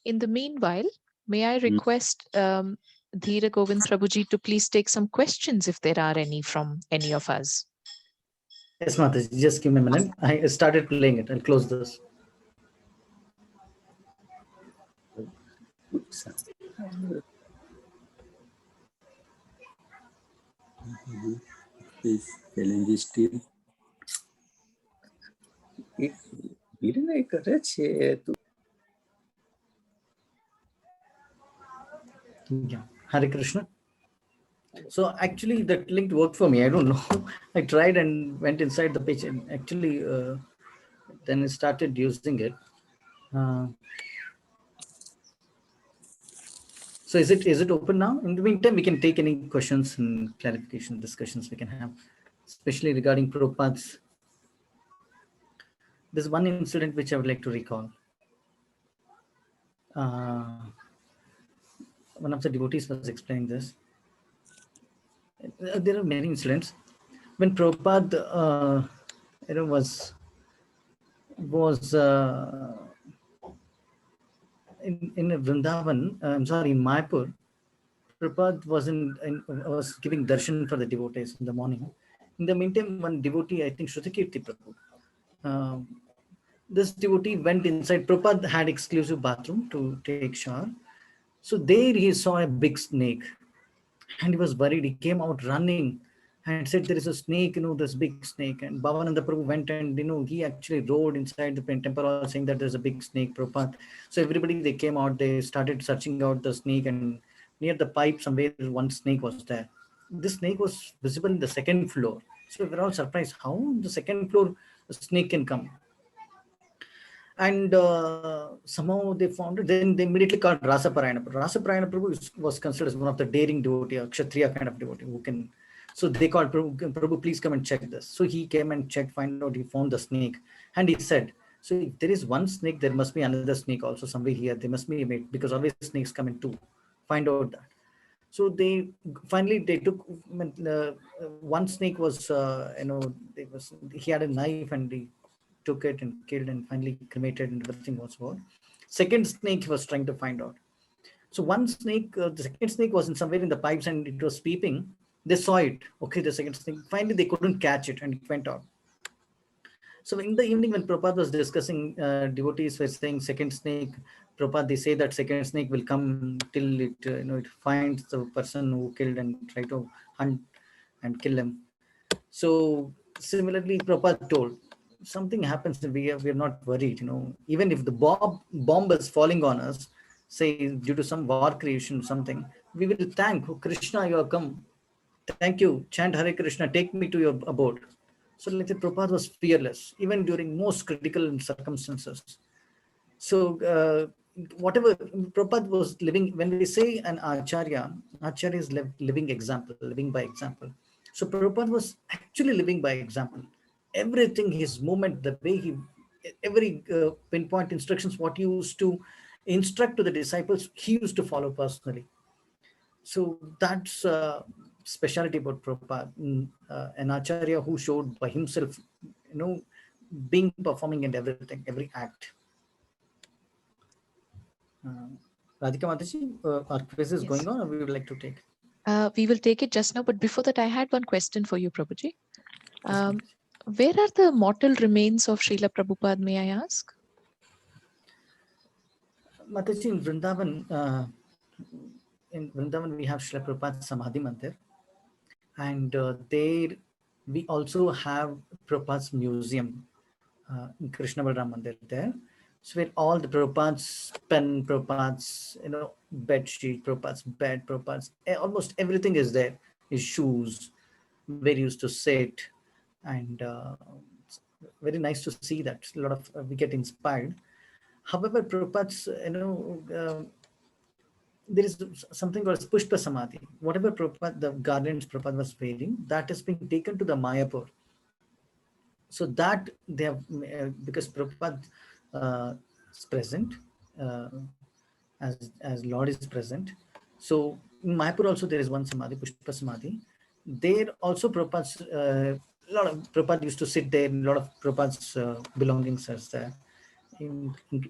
In the meanwhile, may I request Dhira Govind Prabhuji to please take some questions if there are any from any of us. Yes, Mataji, just give me a minute. I started playing it. I'll close this. This challenge is still. Yeah. Hare Krishna. So actually that link worked for me. I don't know. I tried and went inside the page and actually then I started using it. So is it open now? In the meantime, we can take any questions and clarification discussions we can have, especially regarding Prabhupada's. There's one incident which I would like to recall. One of the devotees was explaining this. There are many incidents. When Prabhupada was in Vrindavan, I'm sorry, in Mayapur, Prabhupada was giving darshan for the devotees in the morning. In the meantime, one devotee, I think Shrutikirti Prabhu, this devotee went inside. Prabhupada had exclusive bathroom to take shower. So there he saw a big snake and he was worried. He came out running and said, there is a snake, this big snake. And Bhavananda Prabhu went and, he actually rode inside the temple hall saying that there's a big snake, Prabhupada. So everybody, they came out, they started searching out the snake, and near the pipe somewhere, one snake was there. This snake was visible in the second floor. So we were all surprised, how the second floor a snake can come. And somehow they found it. Then they immediately called Rasaparayana. Rasaparayana Prabhu was considered as one of the daring devotee, a Kshatriya kind of devotee who can. So they called Prabhu, please come and check this. So he came and checked, find out, he found the snake. And he said, so if there is one snake, there must be another snake also somewhere here. There must be a mate, because always snakes come in two. Find out that. So they took one snake was, he had a knife and he took it and killed and finally cremated and everything was over. Second snake he was trying to find out. So one snake, the second snake was in somewhere in the pipes and it was peeping. They saw it. Okay, the second snake. Finally, they couldn't catch it and it went out. So in the evening when Prabhupada was discussing, devotees were saying second snake, Prabhupada, they say that second snake will come till it, it finds the person who killed and try to hunt and kill him. So similarly, Prabhupada told, something happens and we are not worried, even if the bomb is falling on us, say due to some war creation, something, we will thank Krishna, you have come. Thank you. Chant Hare Krishna, take me to your abode. So like the Prabhupada was fearless, even during most critical circumstances. So whatever Prabhupada was living, when we say an Acharya is living example, living by example. So Prabhupada was actually living by example. Everything, his movement, the way every pinpoint instructions, what he used to instruct to the disciples, he used to follow personally. So that's speciality about Prabhupada, an Acharya who showed by himself, being performing in everything, every act. Radhika Mataji, our quiz is going on, or we would like to take? We will take it just now, but before that, I had one question for you, Prabhuji. Where are the mortal remains of Srila Prabhupada, may I ask? Mataji, in Vrindavan, in Vrindavan we have Srila Prabhupada's Samadhi Mandir, and there we also have Prabhupada's museum in Krishna Balram Mandir there. So where all the Prabhupada's pen, Prabhupada's bed sheet, Prabhupada's bed, Prabhupada's almost everything is there. His shoes, where he used to sit, and it's very nice to see that. A lot of we get inspired. However, Prabhupada's there is something called Pushpa Samadhi. Whatever Prabhupada, the garlands Prabhupada was wearing, that is being taken to the Mayapur. So that they have, because Prabhupada is present, uh, as Lord is present. So in Mayapur also there is one Samadhi, Pushpa Samadhi. There also Prabhupada's, a lot of Prabhupada used to sit there, a lot of Prabhupada's belongings are there.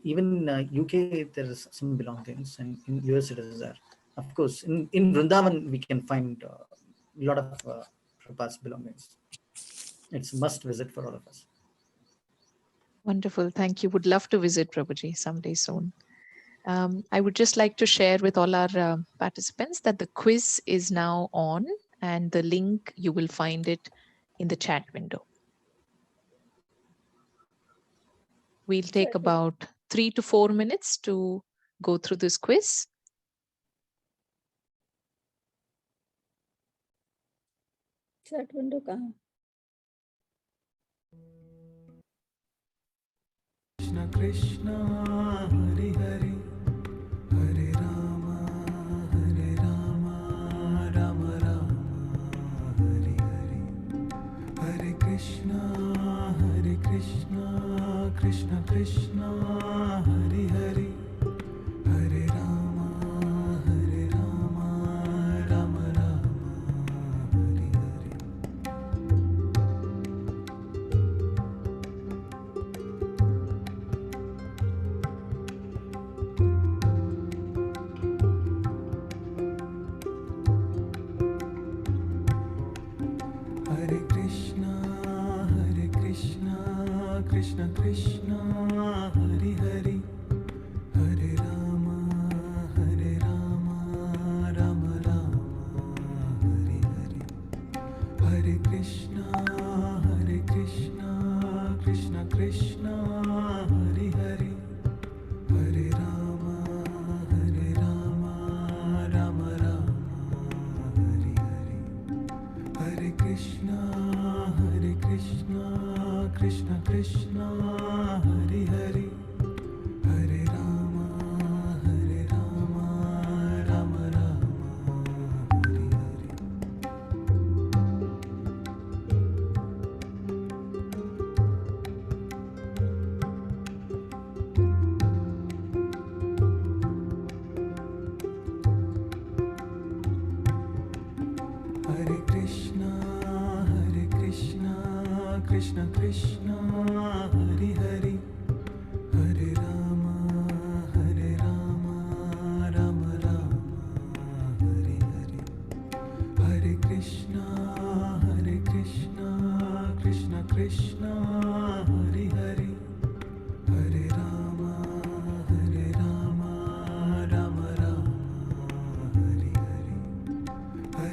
Even UK there is some belongings, and in US it is there. Of course, in Vrindavan we can find a lot of Prabhupada's belongings. It's a must visit for all of us. Wonderful. Thank you. Would love to visit Prabhuji someday soon. I would just like to share with all our participants that the quiz is now on, and the link, you will find it in the chat window. We'll take about 3 to 4 minutes to go through this quiz. Chat window kahan? Krishna Krishna Hare Hare Hare Rama Rama Rama Hare Hare Hare Krishna Krishna Krishna Hare Hare Hare Rama Rama Rama Hare Hare Hare Krishna Krishna Krishna Hare Hare Hare Rama Rama Rama Hare Hare Hare Krishna Krishna Krishna Hare Hare Hare Rama Rama Rama Hare Hare Hare Krishna Krishna Krishna Hare Hare Hare Rama Rama Rama Hare Hare Hare Krishna Krishna Krishna Hare Hare Hare Rama Rama Rama Hare Hare Hare Krishna Krishna Krishna Hare Hare Hare Rama Rama Rama Hare Hare Hare Krishna Krishna Krishna Hare Hare Hare Rama Rama Rama Hare Hare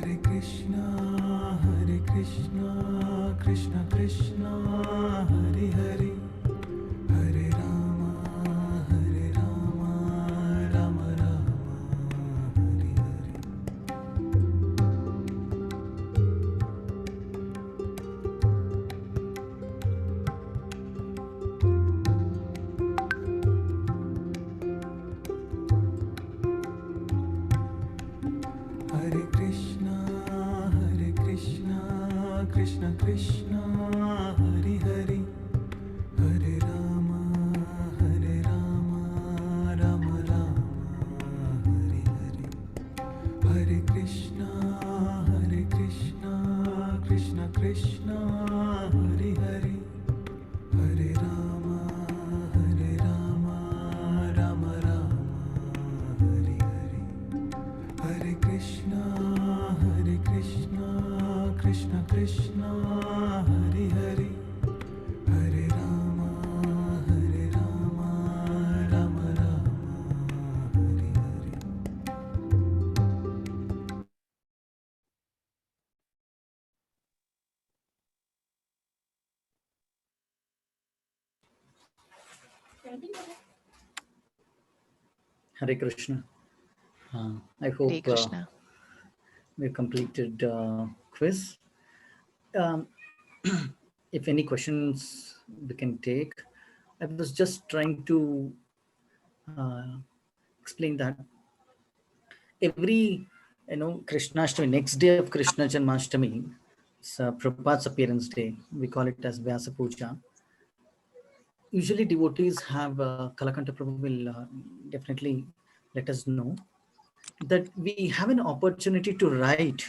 Hare Krishna Krishna Krishna Hare Hare Hare Rama Rama Rama Hare Hare Hare Krishna Krishna Krishna Hare Hare Hare Rama Rama Rama Hare Hare Hare Krishna Krishna Krishna Hare Hare Hare Rama Rama Rama Hare Hare Hare Krishna. I Hare hope Krishna. we completed quiz. Um, if any questions we can take. I was just trying to explain that every Krishnashtami, next day of Krishna Janmashtami, it's Prabhupada's appearance day. We call it as Vyasa Puja. Usually devotees have Kalakanta Prabhu will definitely let us know that we have an opportunity to write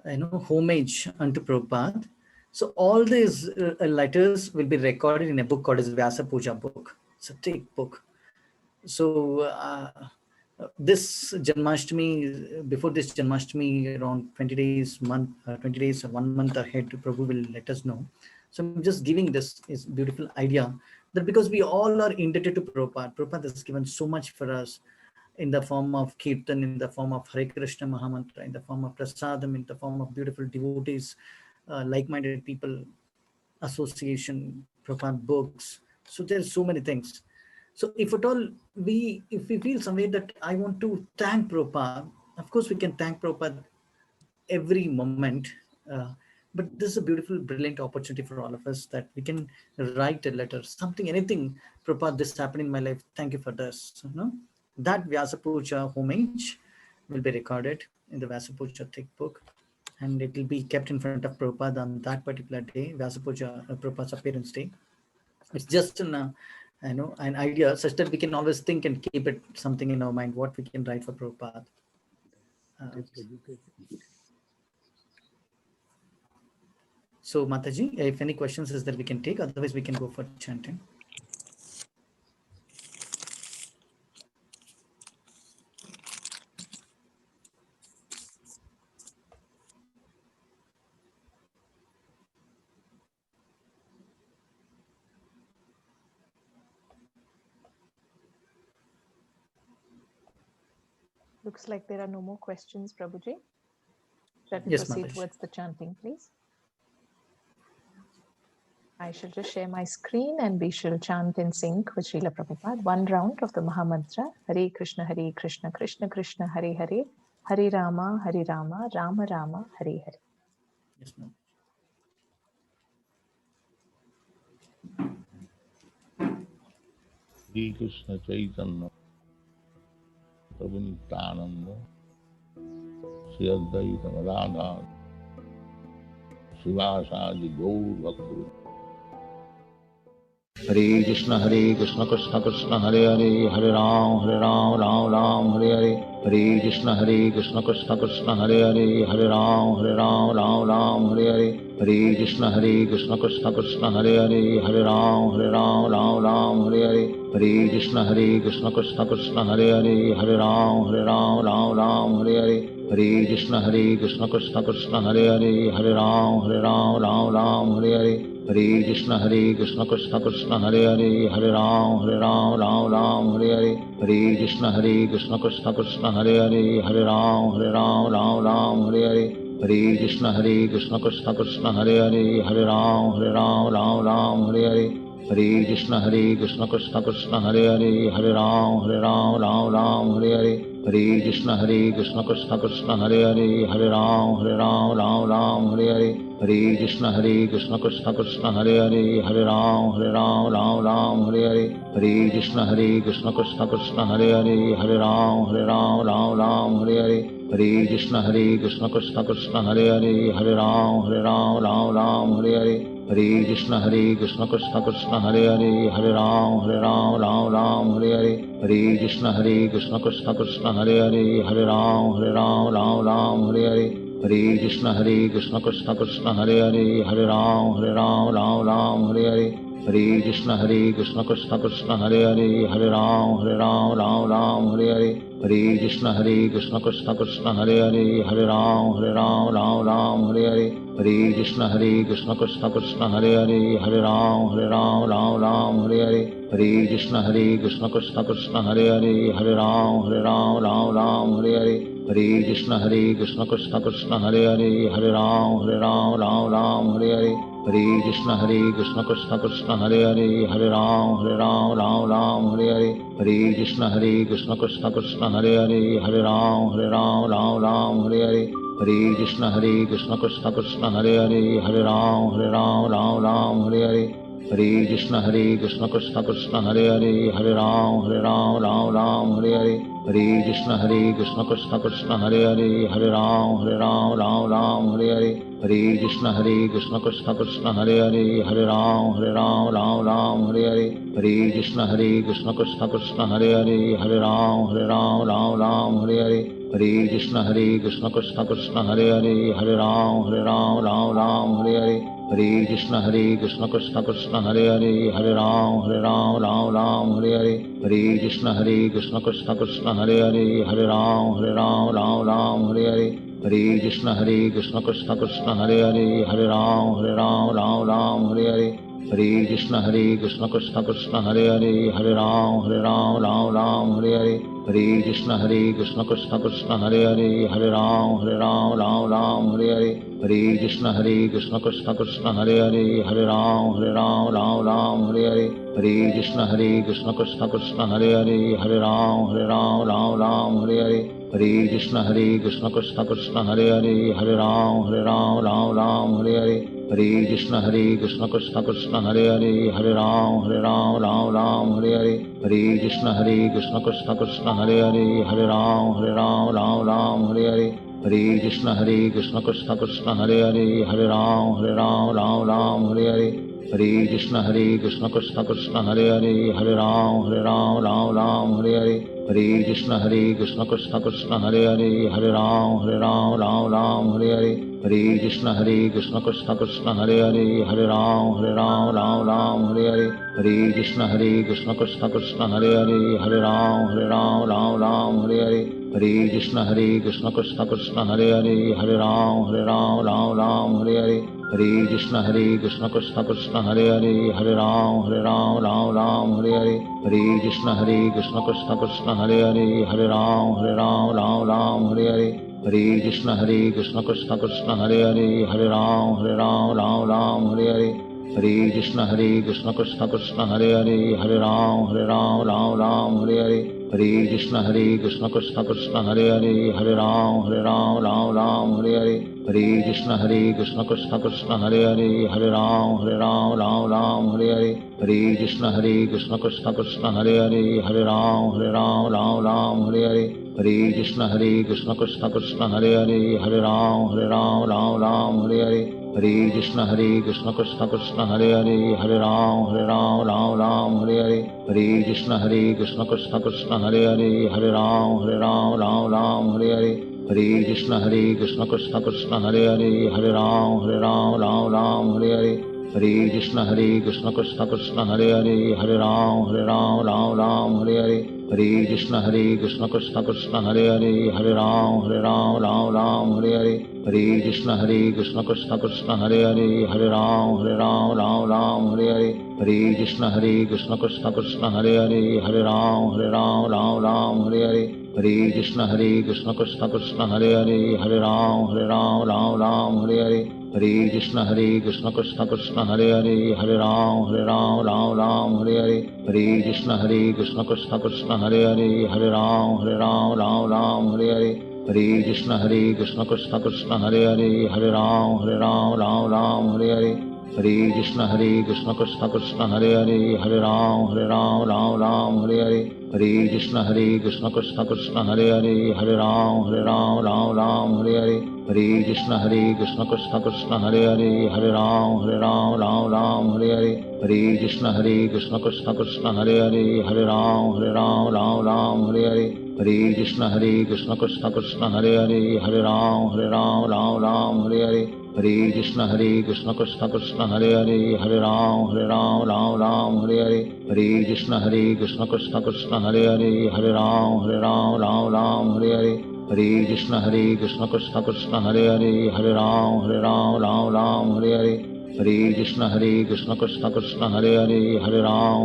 homage unto Prabhupada. So all these letters will be recorded in a book called as Vyasa Puja book. It's a thick book. So this Janmashtami, before this Janmashtami, around 20 days, 1 month ahead, Prabhu will let us know. So I'm just giving this is beautiful idea that because we all are indebted to Prabhupada. Prabhupada has given so much for us in the form of kirtan, in the form of Hare Krishna Mahamantra, in the form of prasadam, in the form of beautiful devotees, like-minded people, association, Prabhupada books. So there's so many things. So if at all if we feel some way that I want to thank Prabhupada, of course we can thank Prabhupada every moment. But this is a beautiful, brilliant opportunity for all of us that we can write a letter, something, anything. Prabhupada, this happened in my life. Thank you for this. That Vyasa Puja homage will be recorded in the Vyasa Puja thick book, and it will be kept in front of Prabhupada on that particular day, Vyasa Puja, Prabhupada's appearance day. It's just an idea such that we can always think and keep it something in our mind what we can write for Prabhupada. So Mataji, if any questions is that we can take, otherwise we can go for chanting. Looks like there are no more questions, Prabhuji. Shall we Yes, proceed Mataji. towards the chanting, please? I shall just share my screen and we shall chant in sync with Srila Prabhupada. One round of the Mahamantra. Hare Krishna, Krishna Krishna, Hare Hare, Hare Rama, Rama Rama, Hare Hare. Yes, ma'am. Hare Krishna Chaitanya Prabhu Nityananda Sri Advaita Radha Srivasadi Gaur Bhakti. Hare Krishna Krishna Krishna Hare Hare, Hare Ram Ram Ram Hare Hare. Hare Krishna Krishna Krishna Hare Hare, Hare Ram Ram Ram Hare Hare. Hare Krishna Krishna Krishna Hare Hare, Hare Ram Ram Hare Hare. Hare Krishna Krishna Krishna Hare Hare, Hare Ram Ram Hare Hare. Hare Krishna Krishna Krishna Hare Hare, Hare Ram Ram Hare Hare. Hare Krishna Krishna Krishna Hare Hare, Hare Ram Ram Hare Hare. Hare Krishna Krishna Krishna Hare Hare, Hare Ram Ram Hare Hare. Hare Krishna Krishna Krishna Hare Hare, Hare Ram Ram Hare Hare. Hare Krishna Krishna Krishna Hare Hare, Hare Ram Ram Hare Hare. Hare Krishna Krishna Krishna Hare Hare, Hare Ram Ram Hare Hare. Hare Krishna Krishna Krishna Hare Hare, Hare Ram Hare Hare. Hare Krishna Krishna Krishna Hare Hare, Hare Ram Hare Hare. Hare Krishna Krishna Krishna Hare Hare, Hare Ram Hare Hare. Hare Krishna Krishna Krishna Hare Hare, Hare Ram Hare Hare. Hare Krishna Krishna Krishna Hare Hare, Hare Ram Hare Hare. Hare Krishna Krishna Krishna Hare Hare, Hare Ram Hare Hare. Hare Krishna Krishna Krishna Hare Hare, Hare Ram Hare Hare. Hare Krishna Krishna Krishna Hare Hare, Hare Ram Hare Hare. Hare Krishna Krishna Krishna Hare Hare, Hare Ram Ram Ram Hare Hare, Hare Krishna Krishna Krishna Hare Hare, Hare Ram Ram Hare Hare, Hare Krishna Krishna Krishna Hare Hare, Hare Ram Ram Hare Hare, Hare Krishna Krishna Krishna Hare Hare, Hare Ram Ram Hare Hare, Hare Krishna Krishna Krishna Hare Hare, Hare Ram Ram Hare Hare, Hare Krishna Krishna Krishna Hare Hare, Hare Ram Ram Hare Hare, Hare Krishna Krishna Krishna Hare Hare, Hare Ram Ram Hare Hare, Hare Krishna Krishna Krishna Hare Hare, Hare Ram Ram Hare Hare, Hare Krishna Krishna Krishna Hare Hare, Hare Ram Ram Hare Hare, Hare Krishna Krishna Krishna Hare Hare, Hare Ram Ram Hare Hare, Hare Krishna Krishna Krishna Hare Hare, Hare Ram Ram Hare Hare, Hare Krishna Krishna Krishna Hare Hare, Hare Ram Ram Hare Hare, Hare Krishna Krishna Krishna Hare Hare, Hare Ram Ram Hare Hare, Hare Krishna Krishna Krishna Hare Hare, Hare Ram Ram Hare Hare, Hare Krishna Krishna Krishna Hare Hare, Hare Ram Hare Hare, Hare Krishna Krishna Krishna Hare Hare, Hare Ram Hare Hare, Hare Krishna Krishna Krishna Hare Hare, Hare Ram Hare Hare, Hare Krishna Krishna Krishna Hare Hare, Hare Ram Hare Hare, Hare Krishna Krishna Krishna Hare Hare, Hare Ram Hare Hare, Hare Krishna Krishna Krishna Hare Hare, Hare Ram Hare Hare, Hare Krishna Krishna Krishna Hare Hare, Hare Ram Hare Hare, Hare Krishna Krishna Krishna Hare Hare, Hare Ram Hare Hare, Hare Krishna Krishna Krishna Hare Hare, Hare Ram Hare Hare, Hare Krishna Krishna Krishna Hare Hare, Hare Ram Hare Hare, Hare Krishna Krishna Krishna Hare Hare, Hare Ram Hare Hare, Hare Krishna Krishna Krishna Hare Hare, Hare Ram Hare Hare, Hare Krishna Krishna Krishna Hare Hare, Hare Ram Hare Hare, Hare Krishna Krishna Krishna Hare Hare, Hare Ram Hare Hare, Hare Krishna Krishna Krishna Hare Hare, Hare Ram Hare Hare, Hare Krishna Krishna Krishna Hare Hare, Hare Ram Hare Hare, Hare Krishna Krishna Krishna Hare Hare, Hare Ram Hare Hare, Hare Krishna Krishna Krishna Hare Hare, Hare Ram Hare Hare, Hare Krishna Krishna Krishna Hare Hare, Hare Ram Hare Hare, Hare Krishna Krishna Krishna Hare Hare, Hare Ram Hare Hare, Hare Krishna Krishna Krishna Hare Hare, Hare Ram Hare Hare, Hare Krishna Krishna Krishna Hare Hare, Hare Ram Hare Hare, Hare Krishna Krishna Krishna Hare Hare, Hare Ram Hare Hare, Hare Krishna Krishna Krishna Hare Hare, Hare Ram Hare Hare, Hare Krishna Krishna Krishna Hare Hare, Hare Ram Hare Hare, Hare Krishna Krishna Krishna Hare Hare, Hare Ram Hare Hare, Hare Krishna Krishna Krishna Hare Hare, Hare Ram Hare Hare, Hare Krishna Krishna Krishna Hare Hare, Hare Ram Hare Hare, Hare Krishna Krishna Krishna Hare Hare, Hare Ram Hare Hare, Hare Krishna Krishna Krishna Hare Hare, Hare Ram Hare Hare, Hare Krishna Krishna Krishna Hare Hare, Hare Ram Hare Hare, Hare Krishna Krishna Krishna Hare Hare, Hare Ram Hare Hare, Hare Krishna Krishna Krishna Hare Hare, Hare Ram Hare Hare, Hare Krishna Krishna Krishna Hare Hare, Hare Ram Hare Hare, Hare Krishna Krishna Krishna Hare Hare, Hare Ram Hare Hare, Hare Krishna Krishna Krishna Hare Hare, Hare Ram Hare Hare, Hare Krishna Krishna Krishna Hare Hare, Hare Ram Hare Hare, Hare Krishna Krishna Krishna Hare Hare, Hare Ram Hare Hare, Hare Krishna Krishna Krishna Hare Hare, Hare Ram Hare Hare, Hare Krishna Krishna Krishna Hare Hare, Hare Ram Ram Ram Hare Hare. Hare Krishna Krishna Krishna Hare Hare, Hare Ram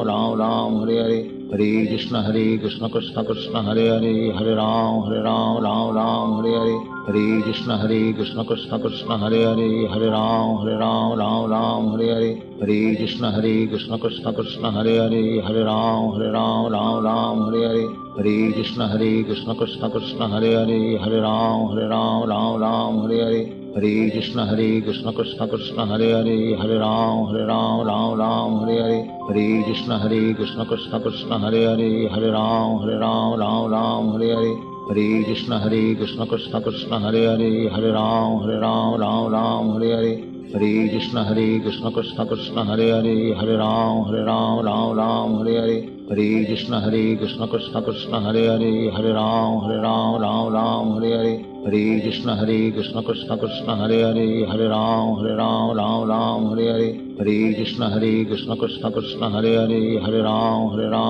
Ram Hare Hare. Hare Krishna Krishna Krishna Hare Hare, Hare Ram Ram Hare Hare. Hare Krishna Krishna Krishna Hare Hare, Hare Ram Ram Hare Hare. Hare Krishna Krishna Krishna Hare Hare, Hare Ram Ram Hare Hare. Hare Krishna Krishna Krishna Hare Hare, Hare Ram Hare Hare. Hare Krishna Krishna Krishna Hare Hare, Hare Ram Hare Hare. Hare Krishna Krishna Krishna Hare Hare, Hare Ram Hare Hare. Hare Krishna Krishna Krishna Hare Hare, Hare Ram Hare Hare. Hare Krishna Krishna Krishna Hare Hare, Hare Ram Hare Hare. Hare Krishna Krishna Krishna Hare Hare, Hare Ram Hare Hare. Hare Krishna Krishna Krishna Hare Hare, Hare Ram Hare Hare. Hare Krishna Krishna Krishna Hare Hare, Hare Ram Hare Hare. Hare Krishna Krishna Krishna Hare Hare, Hare Ram Hare Hare. Hare Krishna Krishna Krishna Hare Hare, Hare Ram Hare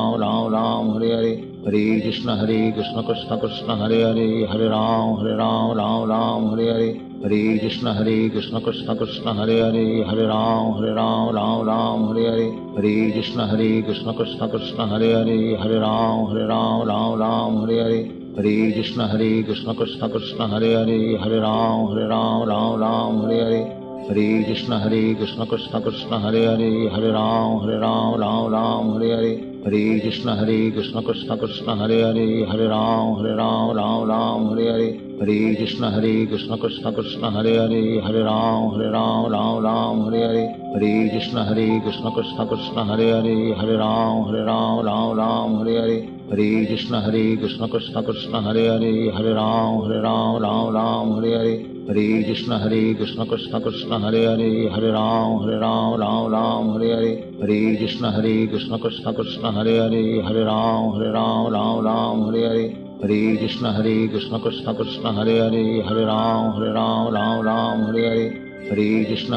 Hare. Hare Krishna Krishna Krishna Hare Hare, Hare Ram Hare Hare. Hare Krishna Krishna Krishna Hare Hare, Hare Ram Hare Hare. Hare Krishna Krishna Krishna Hare Hare, Hare Ram Hare Hare. Hare Krishna Krishna Krishna Hare Hare, Hare Ram Hare Hare. Hare Krishna Krishna Krishna Hare Hare, Hare Ram Hare Hare. Hare Krishna Krishna Krishna Hare Hare, Hare Ram Hare Hare. Hare Krishna Krishna Krishna Hare Hare, Hare Ram Hare Hare. Hare Krishna Krishna Krishna Hare Hare, Hare Ram Hare Hare. Hare Krishna Krishna Krishna Hare Hare, Hare Ram Hare Hare. Hare Krishna Krishna Krishna Hare Hare, Hare Ram Hare Hare. Hare Krishna Krishna Krishna Hare Hare, Hare Ram Hare Hare. Hare Krishna Krishna Krishna Hare Hare, Hare Ram Hare Hare. Hare Krishna Krishna Krishna Hare Hare, Hare Ram Hare Hare. Hare Krishna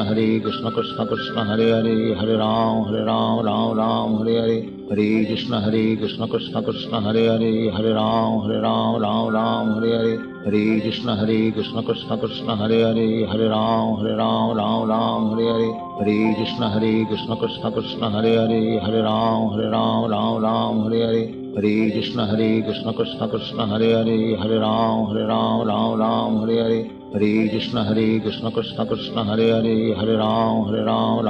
Krishna Krishna Hare Hare, Hare Ram Hare Hare. Hare Krishna Krishna Krishna Hare Hare, Hare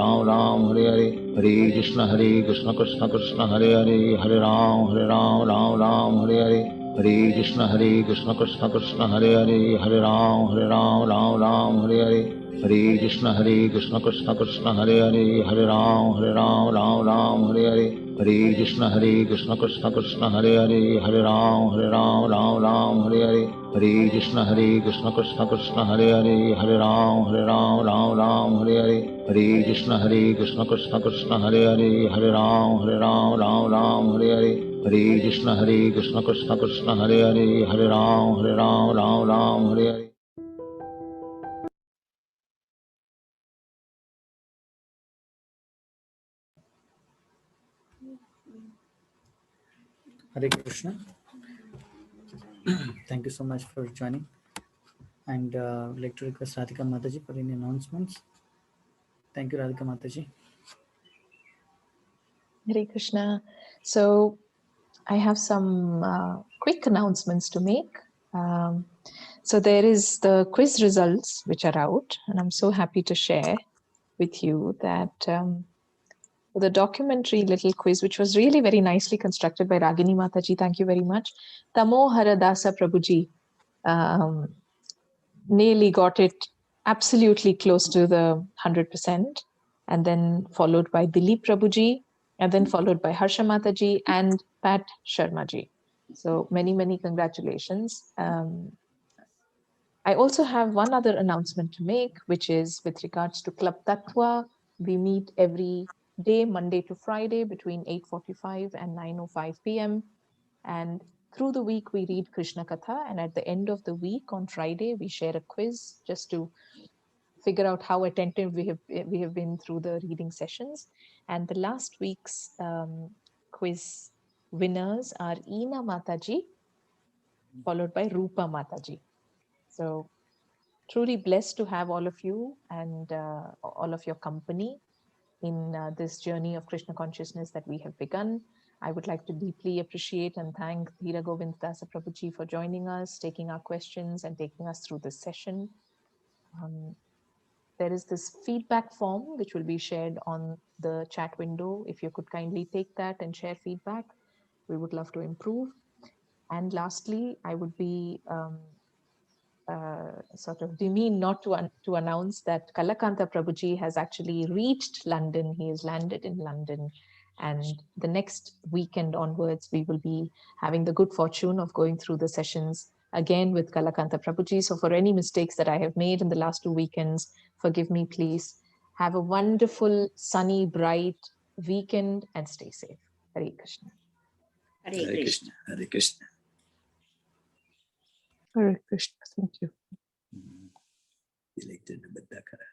Ram Hare Hare. Hare Krishna Krishna Krishna Hare Hare, Hare Ram Hare Hare. Hare Krishna Krishna Krishna Hare Hare, Hare Ram Hare Hare. Hare Krishna Krishna Krishna Hare Hare, Hare Ram Hare Hare. Hare Krishna Krishna Krishna Hare Hare, Hare Ram Hare Hare. Hare Krishna Krishna Krishna Hare Hare, Hare Ram Hare Hare. Hare Krishna Krishna Krishna Hare Hare, Hare Ram Hare Hare. Hare Krishna Krishna Krishna Hare Hare, Hare Ram Hare Hare. Hare Krishna Krishna Krishna Hare Hare, Hare Ram Hare Hare. Hare Krishna. Thank you so much for joining. And I'd like to request Radhika Mataji for any announcements. Thank you, Radhika Mataji. Hare Krishna. So I have some quick announcements to make. So there is the quiz results which are out, and I'm so happy to share with you that the documentary little quiz, which was really very nicely constructed by Ragini Mataji, thank you very much. Tamo Haradasa Prabhuji nearly got it absolutely close to the 100%, and then followed by Dilip Prabhuji, and then followed by Harsha Mataji and Pat Sharmaji. So many congratulations. I also have one other announcement to make, which is with regards to Club Tattva. We meet every day, Monday to Friday, between 8:45 and 9:05 p.m. And through the week, we read Krishna Katha. And at the end of the week, on Friday, we share a quiz just to figure out how attentive we have been through the reading sessions. And the last week's quiz winners are Ina Mataji followed by Rupa Mataji. So truly blessed to have all of you and all of your company in this journey of Krishna consciousness that we have begun. I would like to deeply appreciate and thank Dhira Govind Dasa Prabhuji for joining us, taking our questions and taking us through this session. There is this feedback form which will be shared on the chat window. If you could kindly take that and share feedback, we would love to improve. And lastly, I would be sort of demeaned not to announce that Kalakanta Prabhuji has actually reached London. He has landed in London. And the next weekend onwards, we will be having the good fortune of going through the sessions again with Kalakanta Prabhuji. So for any mistakes that I have made in the last 2 weekends, forgive me, please. Have a wonderful, sunny, bright weekend and stay safe. Hare Krishna. Hare Krishna. Hare Krishna. Hare Krishna. Thank you. Elected the Dakara.